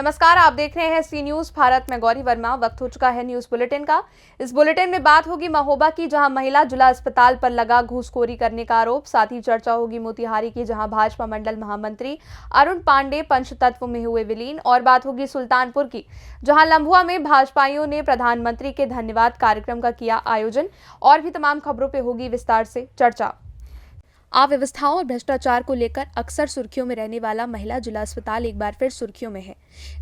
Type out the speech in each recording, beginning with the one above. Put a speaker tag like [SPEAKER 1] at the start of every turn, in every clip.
[SPEAKER 1] नमस्कार, आप देख रहे हैं सी न्यूज भारत में गौरी वर्मा। वक्त हो चुका है न्यूज बुलेटिन का। इस बुलेटिन में बात होगी महोबा की, जहां महिला जिला अस्पताल पर लगा घूसखोरी करने का आरोप। साथ ही चर्चा होगी मोतिहारी की, जहां भाजपा मंडल महामंत्री अरुण पांडे पंचतत्व में हुए विलीन। और बात होगी सुल्तानपुर की, जहां लम्भुआ में भाजपाइयों ने प्रधानमंत्री के धन्यवाद कार्यक्रम का किया आयोजन। और भी तमाम खबरों पर होगी विस्तार से चर्चा। अव्यवस्थाओं और भ्रष्टाचार को लेकर अक्सर सुर्खियों में रहने वाला महिला जिला अस्पताल एक बार फिर सुर्खियों में है।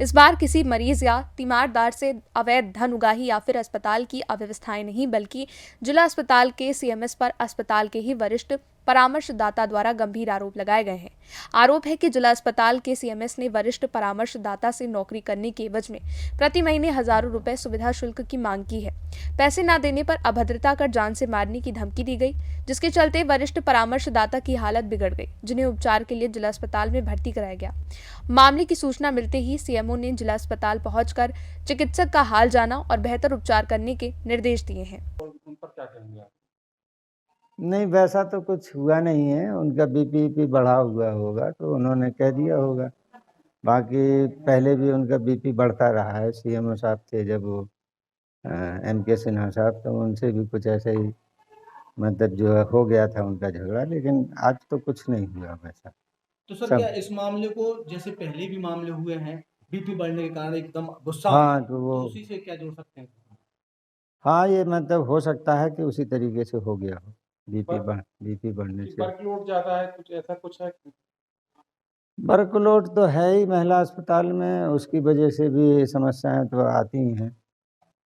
[SPEAKER 1] इस बार किसी मरीज या तीमारदार से अवैध धन उगाही या फिर अस्पताल की अव्यवस्थाएं नहीं, बल्कि जिला अस्पताल के सीएमएस पर अस्पताल के ही वरिष्ठ परामर्शदाता द्वारा गंभीर आरोप लगाए गए हैं। आरोप है कि जिला अस्पताल के सीएमएस ने वरिष्ठ परामर्शदाता से नौकरी करने के एवज में प्रति महीने हजारों रुपए सुविधा शुल्क की मांग की है। पैसे न देने पर अभद्रता कर जान से मारने की धमकी दी गई, जिसके चलते वरिष्ठ परामर्शदाता की हालत बिगड़ गई, जिन्हें उपचार के लिए जिला अस्पताल में भर्ती कराया गया। मामले की सूचना मिलते ही सीएमओ ने जिला अस्पताल पहुंचकर चिकित्सक का हाल जाना और बेहतर उपचार करने के निर्देश दिए हैं।
[SPEAKER 2] उन पर क्या कहेंगे आप?
[SPEAKER 3] नहीं, वैसा तो कुछ हुआ नहीं है। उनका बीपी बढ़ा हुआ होगा तो उन्होंने कह दिया होगा। बाकी पहले भी उनका बीपी बढ़ता रहा है। सीएमओ साहब थे जब वो एमके सिन्हा साहब, तो उनसे भी कुछ ऐसे ही मतलब जो है हो गया था उनका झगड़ा, लेकिन आज तो कुछ नहीं हुआ वैसा।
[SPEAKER 2] तो सर क्या इस मामले को, जैसे पहले भी मामले हुए हैं, बीपी बढ़ने के कारण एकदम गुस्सा
[SPEAKER 3] हाँ, तो वो
[SPEAKER 2] उसी से क्या जोड़ सकते हैं?
[SPEAKER 3] हाँ, ये मतलब हो सकता है कि उसी तरीके से हो गया हो, बीपी बढ़ने से।
[SPEAKER 2] वर्कलोड ज्यादा है, कुछ ऐसा कुछ है?
[SPEAKER 3] वर्कलोड तो है ही महिला अस्पताल में, उसकी वजह से भी समस्याएं तो आती ही हैं।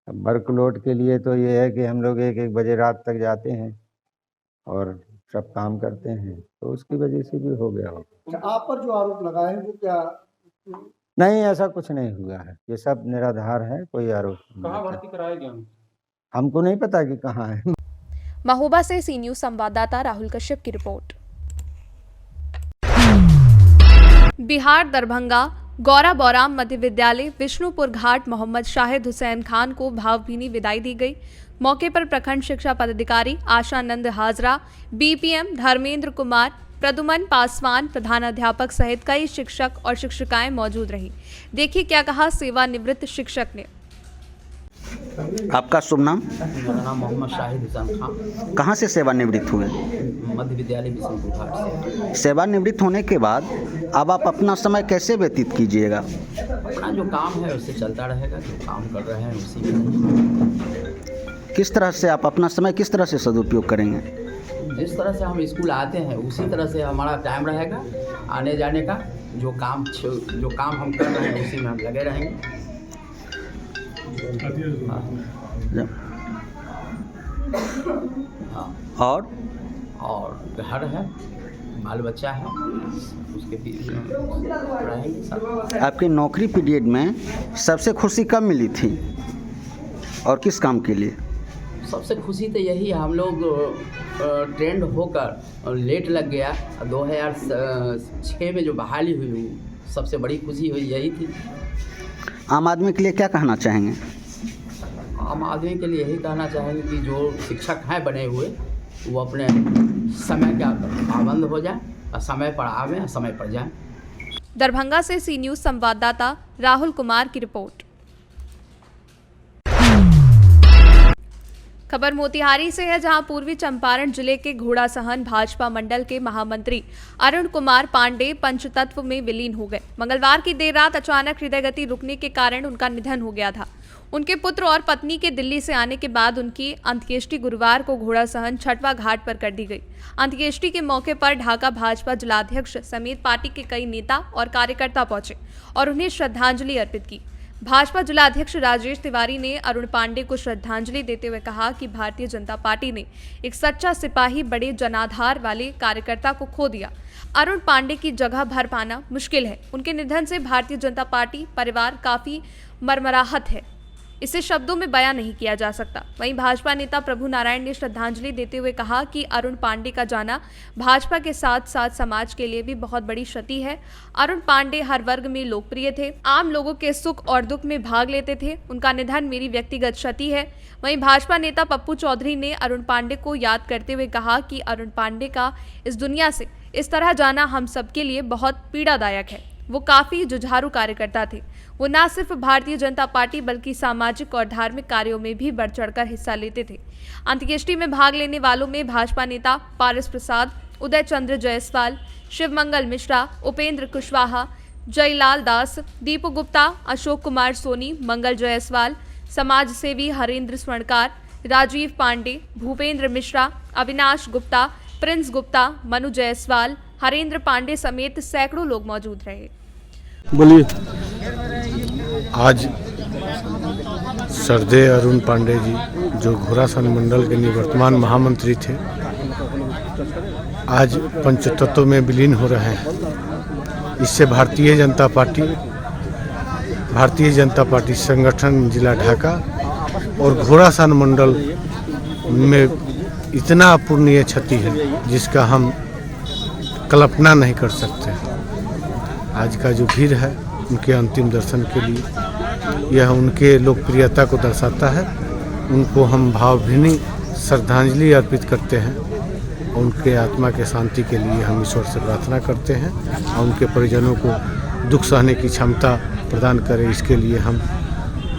[SPEAKER 3] अब वर्कलोड के लिए तो ये है कि हम लोग 1-1 बजे रात तक जाते हैं और सब काम करते हैं, तो उसकी वजह से भी हो गया हो।
[SPEAKER 2] आप पर जो आरोप लगा है वो क्या?
[SPEAKER 3] नहीं, ऐसा कुछ नहीं हुआ है, ये सब निराधार है, कोई आरोप
[SPEAKER 2] कहाँ
[SPEAKER 3] नहीं।
[SPEAKER 2] भर्ती कराया गया?
[SPEAKER 3] हमको नहीं पता कि कहाँ है।
[SPEAKER 1] महोबा से सी न्यूज संवाददाता राहुल कश्यप की रिपोर्ट। बिहार दरभंगा गौरा बौराम मध्य विद्यालय विष्णुपुर घाट मोहम्मद शाहिद हुसैन खान को भावभीनी विदाई दी गई। मौके पर प्रखंड शिक्षा पदाधिकारी आशानंद हाजरा, बीपीएम धर्मेंद्र कुमार, प्रदुमन पासवान, प्रधानाध्यापक सहित कई शिक्षक और शिक्षिकाएं मौजूद रहीं। देखिए क्या कहा सेवानिवृत्त शिक्षक ने।
[SPEAKER 4] आपका शुभ नाम?
[SPEAKER 5] मेरा नाम मोहम्मद शाहिद हुसैन खान,
[SPEAKER 4] कहाँ से सेवानिवृत्त हुए?
[SPEAKER 5] मध्य विद्यालय विष्णुपुर घाट से।
[SPEAKER 4] सेवानिवृत्त होने के बाद अब आप अपना समय कैसे व्यतीत कीजिएगा?
[SPEAKER 5] अपना जो काम है उससे चलता रहेगा, जो काम कर रहे हैं उसी में।
[SPEAKER 4] किस तरह से आप अपना समय किस तरह से सदुपयोग करेंगे?
[SPEAKER 5] जिस तरह से हम स्कूल आते हैं उसी तरह से हमारा टाइम रहेगा आने जाने का। जो काम हम कर रहे हैं उसी में हम लगे रहेंगे। हाँ। और घर है, बाल बच्चा है, उसके पीछे रहेंगे।
[SPEAKER 4] आपकी नौकरी पीरियड में सबसे खुशी कब मिली थी और किस काम के लिए?
[SPEAKER 5] सबसे खुशी तो यही, हम लोग ट्रेंड होकर लेट लग गया। 2006 में जो बहाली हुई, सबसे बड़ी खुशी हुई यही थी।
[SPEAKER 4] आम आदमी के लिए क्या कहना चाहेंगे?
[SPEAKER 5] आम आदमी के लिए यही कहना चाहेंगे कि जो शिक्षक हैं बने हुए, वो अपने समय का पाबंद हो जाए और समय पर आवें और समय पर जाएं।
[SPEAKER 1] दरभंगा से सी न्यूज संवाददाता राहुल कुमार की रिपोर्ट। खबर मोतिहारी से है, जहां पूर्वी चंपारण जिले के घोड़ासहन भाजपा मंडल के महामंत्री अरुण कुमार पांडे पंचतत्व में विलीन हो गए। मंगलवार की देर रात अचानक हृदय गति रुकने के कारण उनका निधन हो गया था। उनके पुत्र और पत्नी के दिल्ली से आने के बाद उनकी अंत्येष्टि गुरुवार को घोड़ासहन छठवा घाट पर कर दी गई। अंत्येष्टि के मौके पर ढाका भाजपा जिलाध्यक्ष समेत पार्टी के कई नेता और कार्यकर्ता पहुंचे और उन्हें श्रद्धांजलि अर्पित की। भाजपा जिलाध्यक्ष राजेश तिवारी ने अरुण पांडे को श्रद्धांजलि देते हुए कहा कि भारतीय जनता पार्टी ने एक सच्चा सिपाही, बड़े जनाधार वाले कार्यकर्ता को खो दिया। अरुण पांडे की जगह भर पाना मुश्किल है। उनके निधन से भारतीय जनता पार्टी परिवार काफी मरमराहत है, इसे शब्दों में बयां नहीं किया जा सकता। वहीं भाजपा नेता प्रभु नारायण ने श्रद्धांजलि देते हुए कहा कि अरुण पांडे का जाना भाजपा के साथ साथ समाज के लिए भी बहुत बड़ी क्षति है। अरुण पांडे हर वर्ग में लोकप्रिय थे, आम लोगों के सुख और दुख में भाग लेते थे। उनका निधन मेरी व्यक्तिगत क्षति है। वहीं भाजपा नेता पप्पू चौधरी ने अरुण पांडे को याद करते हुए कहा कि अरुण पांडे का इस दुनिया से इस तरह जाना हम सबके लिए बहुत पीड़ादायक है। वो काफी जुझारू कार्यकर्ता थे। वो न सिर्फ भारतीय जनता पार्टी बल्कि सामाजिक और धार्मिक कार्यों में भी बढ़ चढ़कर हिस्सा लेते थे। अंत्येष्टि में भाग लेने वालों में भाजपा नेता पारस प्रसाद, उदय चंद्र जायसवाल, शिवमंगल मिश्रा, उपेंद्र कुशवाहा, जयलाल दास, दीपू गुप्ता, अशोक कुमार सोनी, मंगल जायसवाल, समाज सेवी हरेंद्र स्वर्णकार, राजीव पांडे, भूपेंद्र मिश्रा, अविनाश गुप्ता, प्रिंस गुप्ता, मनु जायसवाल, हरेंद्र पांडे समेत सैकड़ों लोग मौजूद रहे।
[SPEAKER 6] बोलिए। आज सरदेय अरुण पांडे जी, जो घोड़ासान मंडल के निवर्तमान महामंत्री थे, आज पंचतत्व में विलीन हो रहे हैं। इससे भारतीय जनता पार्टी संगठन जिला ढाका और घोड़ासान मंडल में इतना अपूर्णीय क्षति है जिसका हम कल्पना नहीं कर सकते। आज का जो भीड़ है उनके अंतिम दर्शन के लिए, यह उनके लोकप्रियता को दर्शाता है। उनको हम भावभीनी श्रद्धांजलि अर्पित करते हैं। उनके आत्मा के शांति के लिए हम ईश्वर से प्रार्थना करते हैं और उनके परिजनों को दुख सहने की क्षमता प्रदान करें, इसके लिए हम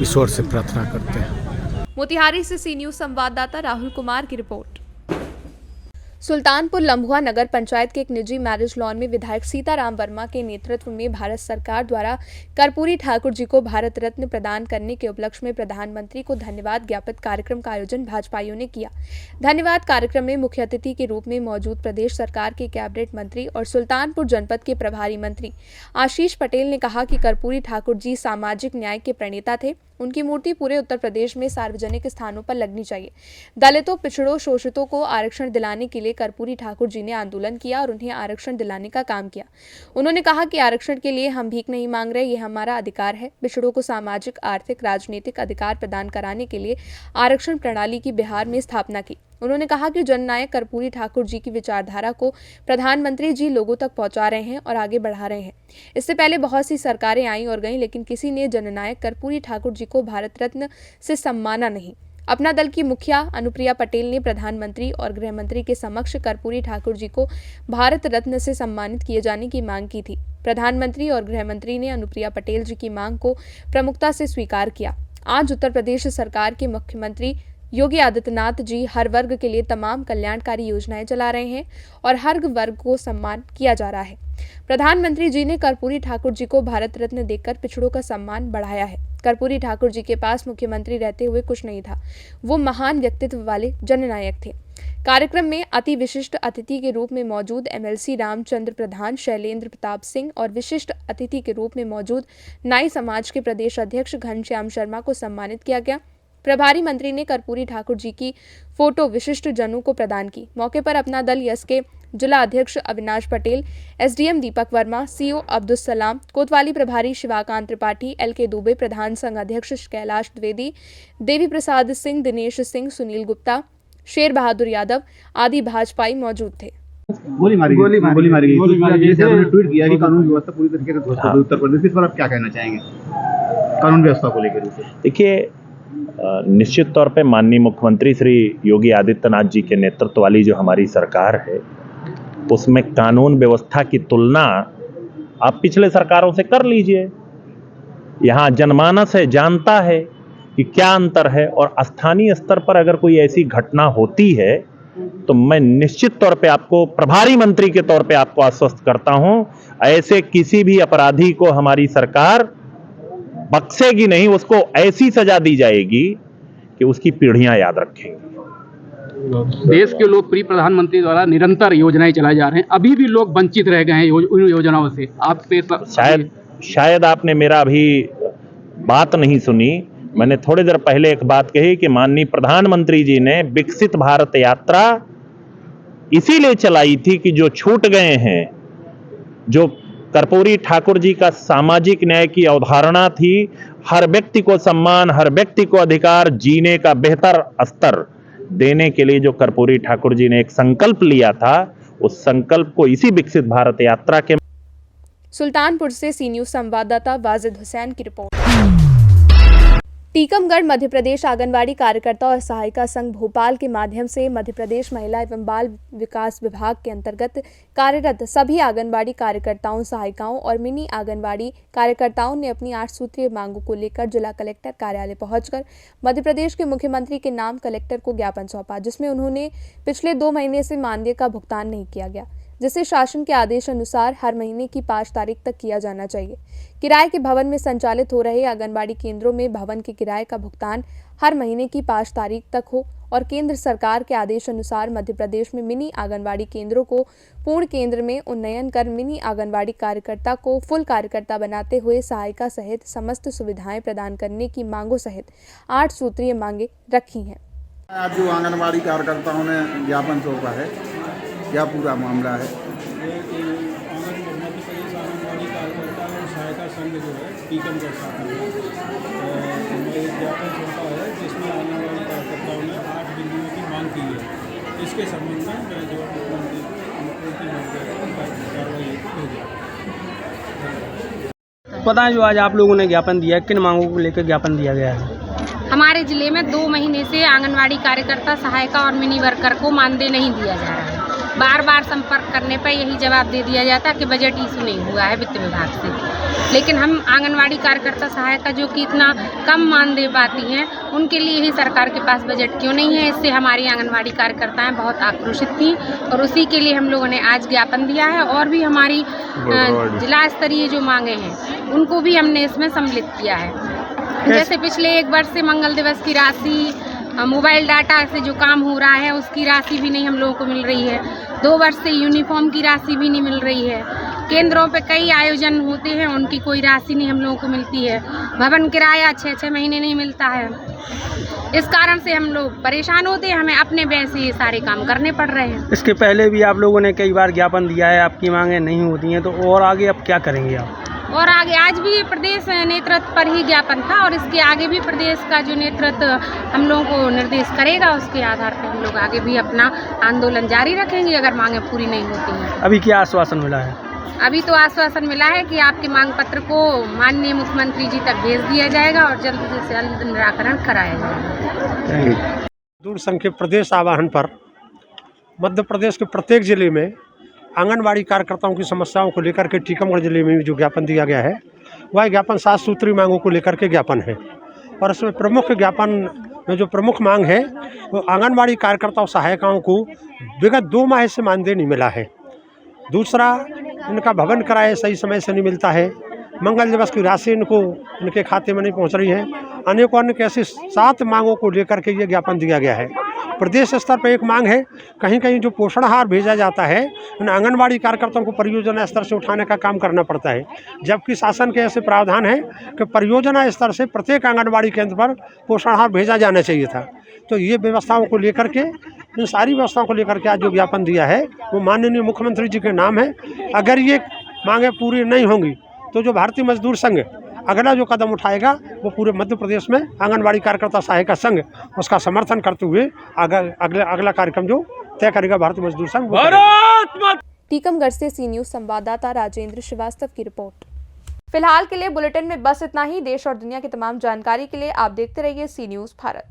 [SPEAKER 6] ईश्वर से प्रार्थना करते हैं।
[SPEAKER 1] मोतिहारी से सी न्यूज संवाददाता राहुल कुमार की रिपोर्ट। सुल्तानपुर लम्भुआ नगर पंचायत के एक निजी मैरिज लॉन में विधायक सीताराम वर्मा के नेतृत्व में भारत सरकार द्वारा कर्पूरी ठाकुर जी को भारत रत्न प्रदान करने के उपलक्ष्य में प्रधानमंत्री को धन्यवाद ज्ञापित कार्यक्रम का आयोजन भाजपाइयों ने किया। धन्यवाद कार्यक्रम में मुख्य अतिथि के रूप में मौजूद प्रदेश सरकार के कैबिनेट मंत्री और सुल्तानपुर जनपद के प्रभारी मंत्री आशीष पटेल ने कहा कि कर्पूरी ठाकुर जी सामाजिक न्याय के प्रणेता थे। उनकी मूर्ति पूरे उत्तर प्रदेश में सार्वजनिक स्थानों पर लगनी चाहिए। दलितों, पिछड़ों, शोषितों को आरक्षण दिलाने के लिए कर्पूरी ठाकुर जी ने आंदोलन किया और उन्हें आरक्षण दिलाने का काम किया। उन्होंने कहा कि आरक्षण के लिए हम भीख नहीं मांग रहे, ये हमारा अधिकार है। पिछड़ों को सामाजिक, आर्थिक, राजनीतिक अधिकार प्रदान कराने के लिए आरक्षण प्रणाली की बिहार में स्थापना की। उन्होंने कहा कि जननायक कर्पूरी ठाकुर जी की विचारधारा को प्रधानमंत्री जी लोगों तक पहुंचा रहे हैं और आगे बढ़ा रहे हैं। इससे पहले बहुत सी सरकारें आई और गईं, लेकिन किसी ने जननायक कर्पूरी ठाकुर जी को भारत रत्न से सम्माना नहीं। अपना दल की मुखिया अनुप्रिया पटेल ने प्रधानमंत्री और गृह मंत्री के समक्ष कर्पूरी ठाकुर जी को भारत रत्न से सम्मानित किए जाने की मांग की थी। प्रधानमंत्री और गृह मंत्री ने अनुप्रिया पटेल जी की मांग को प्रमुखता से स्वीकार किया। आज उत्तर प्रदेश सरकार के मुख्यमंत्री योगी आदित्यनाथ जी हर वर्ग के लिए तमाम कल्याणकारी योजनाएं चला रहे हैं और हर वर्ग को सम्मान किया जा रहा है। प्रधानमंत्री जी ने कर्पूरी ठाकुर जी को भारत रत्न देकर पिछड़ों का सम्मान बढ़ाया है। कर्पूरी ठाकुर जी के पास मुख्यमंत्री रहते हुए कुछ नहीं था, वो महान व्यक्तित्व वाले जननायक थे। कार्यक्रम में अति विशिष्ट अतिथि के रूप में मौजूद एमएलसी रामचंद्र प्रधान, शैलेंद्र प्रताप सिंह और विशिष्ट अतिथि के रूप में मौजूद नाई समाज के प्रदेश अध्यक्ष घनश्याम शर्मा को सम्मानित किया गया। प्रभारी मंत्री ने कर्पूरी ठाकुर जी की फोटो विशिष्ट जनों को प्रदान की। मौके पर अपना दल यस के जिला अध्यक्ष अविनाश पटेल, एसडीएम दीपक वर्मा, सीओ अब्दुल सलाम, कोतवाली प्रभारी शिवाकांत त्रिपाठी, एलके दुबे, प्रधान संघ अध्यक्ष कैलाश द्विवेदी, देवी प्रसाद सिंह, दिनेश सिंह, सुनील गुप्ता, शेर बहादुर यादव आदि भाजपाई मौजूद थे।
[SPEAKER 7] गोली मारी गई। जैसे आपने ट्वीट किया कि कानून व्यवस्था पूरी तरीके से ध्वस्त हो गई उत्तर प्रदेश, इस पर आप क्या कहना चाहेंगे कानून व्यवस्था को लेकर?
[SPEAKER 8] देखिए, निश्चित तौर पे माननीय मुख्यमंत्री श्री योगी आदित्यनाथ जी के नेतृत्व वाली जो हमारी सरकार है, उसमें कानून व्यवस्था की तुलना आप पिछले सरकारों से कर लीजिए। यहाँ जनमानस है, जानता है कि क्या अंतर है, और स्थानीय स्तर पर अगर कोई ऐसी घटना होती है तो मैं निश्चित तौर पे आपको प्रभारी मंत्री के तौर पे आपको आश्वस्त करता हूं, ऐसे किसी भी अपराधी को हमारी सरकार बख्शेगी नहीं। उसको ऐसी सजा दी जाएगी कि उसकी पीढ़ियां याद रखेंगी।
[SPEAKER 9] देश के लोकप्रिय प्रधानमंत्री द्वारा निरंतर योजनाएं चलाई जा रहे हैं, अभी भी लोग वंचित रह गए हैं उन योजनाओं से। आपसे
[SPEAKER 8] शायद आपने मेरा अभी बात नहीं सुनी। मैंने थोड़ी देर पहले एक बात कही कि माननीय प्रधानमंत्री जी ने विकसित भारत यात्रा इसीलिए चलाई थी कि जो छूट गए हैं, जो कर्पूरी ठाकुर जी का सामाजिक न्याय की अवधारणा थी, हर व्यक्ति को सम्मान, हर व्यक्ति को अधिकार, जीने का बेहतर स्तर देने के लिए जो कर्पूरी ठाकुर जी ने एक संकल्प लिया था, उस संकल्प को इसी विकसित भारत यात्रा के।
[SPEAKER 1] सुल्तानपुर से सी न्यूज संवाददाता वाजिद हुसैन की रिपोर्ट। टीकमगढ़ मध्य प्रदेश आंगनवाड़ी कार्यकर्ता और सहायिका संघ भोपाल के माध्यम से मध्य प्रदेश महिला एवं बाल विकास विभाग के अंतर्गत कार्यरत सभी आंगनवाड़ी कार्यकर्ताओं, सहायिकाओं और मिनी आंगनवाड़ी कार्यकर्ताओं ने अपनी 8 सूत्रीय मांगों को लेकर जिला कलेक्टर कार्यालय पहुंचकर मध्य प्रदेश के मुख्यमंत्री के नाम कलेक्टर को ज्ञापन सौंपा, जिसमें उन्होंने पिछले 2 महीने से मानदेय का भुगतान नहीं किया गया, जिसे शासन के आदेश अनुसार हर महीने की 5 तारीख तक किया जाना चाहिए। किराए के भवन में संचालित हो रहे आंगनबाड़ी केंद्रों में भवन के किराए का भुगतान हर महीने की 5 तारीख तक हो और केंद्र सरकार के आदेश अनुसार मध्य प्रदेश में मिनी आंगनबाड़ी केंद्रों को पूर्ण केंद्र में उन्नयन कर मिनी आंगनबाड़ी कार्यकर्ता को फुल कार्यकर्ता बनाते हुए सहायिका सहित समस्त सुविधाएं प्रदान करने की मांगों सहित 8 सूत्रीय मांगे रखी हैं।
[SPEAKER 10] आज जो आंगनबाड़ी कार्यकर्ताओं ने ज्ञापन सौंपा है, क्या पूरा मामला है?
[SPEAKER 11] मध्य प्रदेश आंगनबाड़ी कार्यकर्ता और सहायता संघ जो है टीकमगढ़ शाखा में एक ज्ञापन सौंपा है, जिसमें आंगनबाड़ी कार्यकर्ताओं ने 8 बिंदुओं की मांग की है। इसके संबंध में मैं जो मुख्यमंत्री कार्रवाई भेजा।
[SPEAKER 12] पता है जो आज आप लोगों ने ज्ञापन दिया, किन मांगों को लेकर ज्ञापन दिया गया है?
[SPEAKER 13] हमारे ज़िले में 2 महीने से आंगनवाड़ी कार्यकर्ता, सहायिका और मिनी वर्कर को मानदेय नहीं दिया जा रहा है। बार बार संपर्क करने पर यही जवाब दे दिया जाता कि बजट इशू नहीं हुआ है वित्त विभाग से। लेकिन हम आंगनवाड़ी कार्यकर्ता, सहायिका जो कि इतना कम मानदेय पाती हैं, उनके लिए ही सरकार के पास बजट क्यों नहीं है? इससे हमारी आंगनवाड़ी कार्यकर्ताएं बहुत आक्रोशित थी और उसी के लिए हम लोगों ने आज ज्ञापन दिया है। और भी हमारी जिला स्तरीय जो मांगे हैं उनको भी हमने इसमें सम्मिलित किया है। जैसे पिछले 1 वर्ष से मंगल दिवस की राशि, मोबाइल डाटा से जो काम हो रहा है उसकी राशि भी नहीं हम लोगों को मिल रही है। 2 वर्ष से यूनिफॉर्म की राशि भी नहीं मिल रही है। केंद्रों पे कई आयोजन होते हैं, उनकी कोई राशि नहीं हम लोगों को मिलती है। भवन किराया 6-6 महीने नहीं मिलता है। इस कारण से हम लोग परेशान होते हैं, हमें अपने व्यय से ये सारे काम करने पड़ रहे हैं।
[SPEAKER 12] इसके पहले भी आप लोगों ने कई बार ज्ञापन दिया है, आपकी मांगें नहीं होती हैं, तो और आगे अब क्या करेंगे आप?
[SPEAKER 13] और आगे आज भी प्रदेश नेतृत्व पर ही ज्ञापन था और इसके आगे भी प्रदेश का जो नेतृत्व हम लोगों को निर्देश करेगा, उसके आधार पर हम लोग आगे भी अपना आंदोलन जारी रखेंगे अगर मांगें पूरी नहीं होती हैं।
[SPEAKER 12] अभी क्या आश्वासन मिला है?
[SPEAKER 13] अभी तो आश्वासन मिला है कि आपके मांग पत्र को माननीय मुख्यमंत्री जी तक भेज दिया जाएगा और जल्द से जल्द निराकरण कराया जाएगा।
[SPEAKER 6] दूरसंघ के प्रदेश आह्वान पर मध्य प्रदेश के प्रत्येक जिले में आंगनबाड़ी कार्यकर्ताओं की समस्याओं को लेकर के टीकमगढ़ जिले में जो ज्ञापन दिया गया है, वह ज्ञापन 7 सूत्रीय मांगों को लेकर के ज्ञापन है। और इसमें प्रमुख ज्ञापन में जो प्रमुख मांग है वो आंगनबाड़ी कार्यकर्ताओं, सहायिकाओं को विगत 2 माह से मानदेय नहीं मिला है। दूसरा, इनका भवन किराया सही समय से नहीं मिलता है। मंगल दिवस की राशि इनके खाते में नहीं पहुंच रही है। अनेकों अन्य ऐसी 7 मांगों को लेकर के ये ज्ञापन दिया गया है। प्रदेश स्तर पर एक मांग है, कहीं कहीं जो पोषण आहार भेजा जाता है उन आंगनबाड़ी कार्यकर्ताओं को परियोजना स्तर से उठाने का काम करना पड़ता है, जबकि शासन के ऐसे प्रावधान है कि परियोजना स्तर से प्रत्येक आंगनबाड़ी केंद्र पर पोषण आहार भेजा जाना चाहिए था। तो ये व्यवस्थाओं को लेकर के, इन सारी व्यवस्थाओं को लेकर के आज जो ज्ञापन दिया है वो माननीय मुख्यमंत्री जी के नाम है। अगर ये मांगें पूरी नहीं होंगी तो जो भारतीय मजदूर संघ अगला जो कदम उठाएगा वो पूरे मध्य प्रदेश में आंगनबाड़ी कार्यकर्ता सहायिका संघ उसका समर्थन करते हुए अगला कार्यक्रम जो तय करेगा भारतीय मजदूर संघ।
[SPEAKER 1] टीकमगढ़ से सी न्यूज़ संवाददाता राजेंद्र श्रीवास्तव की रिपोर्ट। फिलहाल के लिए बुलेटिन में बस इतना ही। देश और दुनिया की तमाम जानकारी के लिए आप देखते रहिए सी न्यूज़ भारत।